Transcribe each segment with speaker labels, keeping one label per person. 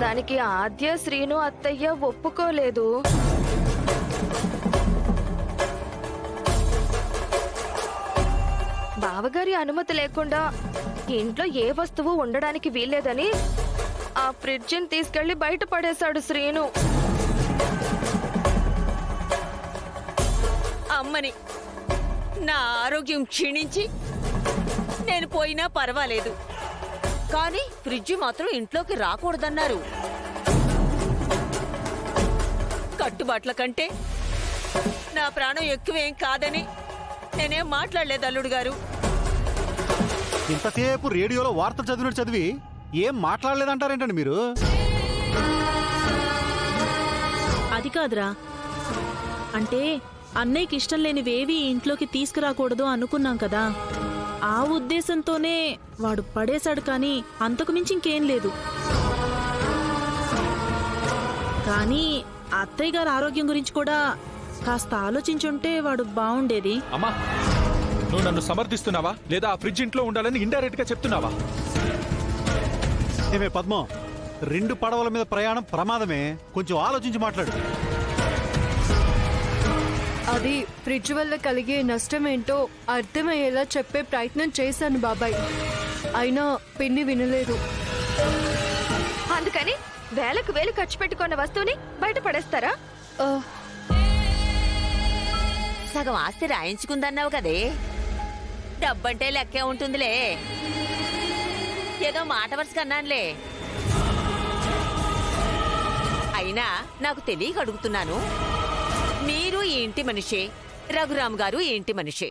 Speaker 1: దానికి ఆద్య, శ్రీను అత్తయ్య ఒప్పుకోలేదు. బావగారి అనుమతి లేకుండా ఇంట్లో ఏ వస్తువు ఉండడానికి వీల్లేదని ఆ ఫ్రిడ్జిని తీసుకెళ్లి బయట పడేశాడు శ్రీను.
Speaker 2: అమ్మని నా ఆరోగ్యం క్షీణించి నేను పోయినా పర్వాలేదు, కానీ ఫ్రిడ్జ్ మాత్రం ఇంట్లోకి రాకూడదన్నారు. కట్టుబాట్ల కంటే నా ప్రాణం ఎక్కువేం కాదని నేనేం మాట్లాడలేదు అల్లుడు గారు.
Speaker 3: ఇంతసేపు రేడియోలో వార్తలు చదివినట్టు చదివి ఏం మాట్లాడలేదంటారేంటండి మీరు?
Speaker 4: అది కాదురా, అంటే అన్నయ్యకి ఇష్టం లేనివేవి ఇంట్లోకి తీసుకురాకూడదు అనుకున్నాం కదా, ఆ ఉద్దేశంతోనే వాడు పడేశాడు, కానీ అంతకు మించి ఇంకేం లేదు. కానీ అత్తయ్య గారి ఆరోగ్యం గురించి కూడా కాస్త ఆలోచించుంటే వాడు బాగుండేది.
Speaker 5: అమ్మా, నువ్వు నన్ను సమర్థిస్తున్నావా లేదా ఆ ఫ్రిడ్జ్ ఇంట్లో ఉండాలని ఇండైరెక్ట్ గా చెప్తున్నావా?
Speaker 3: ఏమే పద్మం, 2 పడవల మీద ప్రయాణం ప్రమాదమే, కొంచెం ఆలోచించి మాట్లాడు.
Speaker 6: అది ఫ్రిడ్జ్ వల్ల కలిగే నష్టం ఏంటో అర్థమయ్యేలా చెప్పే ప్రయత్నం చేశాను బాబాయ్, అయినా పిన్ని వినలేదు.
Speaker 1: అందుకని వేలకు వేలు ఖర్చు పెట్టుకున్న వస్తువుని బయట పడేస్తారా?
Speaker 2: సగం ఆస్తి రాయించుకుందన్నావు కదే, డబ్బంటే లెక్కే ఉంటుందిలే, ఏదో మాట వరుసగా అన్నానులే. అయినా నాకు తెలియక అడుగుతున్నాను, మీరు ఈ ఇంటి మనిషే, రఘురామ్ గారు ఈ ఇంటి మనిషే,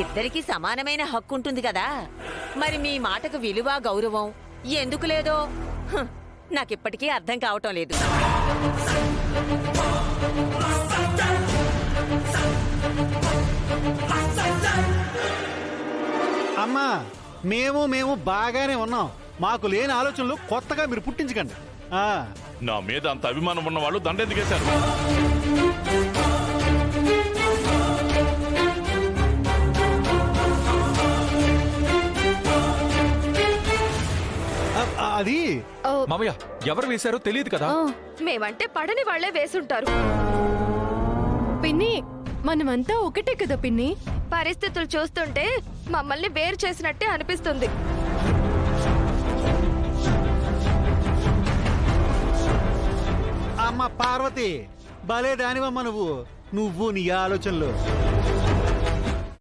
Speaker 2: ఇద్దరికీ సమానమైన హక్కు ఉంటుంది కదా, మరి మీ మాటకు విలువ గౌరవం ఎందుకు లేదో నాకిప్పటికీ అర్థం కావటం లేదు.
Speaker 3: అమ్మా, మేము బాగానే ఉన్నాం, మాకు లేని ఆలోచనలు కొత్తగా మీరు పుట్టించకండి.
Speaker 7: నా మీద అంత అభిమానం ఉన్న వాళ్ళు దండెందుకేశారు?
Speaker 3: అది
Speaker 5: మామయ్య, ఎవరు వేశారో తెలియదు కదా.
Speaker 1: మేమంటే పడని వాళ్లే వేసుంటారు.
Speaker 6: పిన్ని, మనమంతా ఒకటే కదా పిన్ని.
Speaker 1: పరిస్థితులు చూస్తుంటే మమ్మల్ని వేరు చేసినట్టే అనిపిస్తుంది.
Speaker 3: అమ్మ పార్వతి, భలే దానివమ్మ నువ్వు నీ ఆలోచనలు.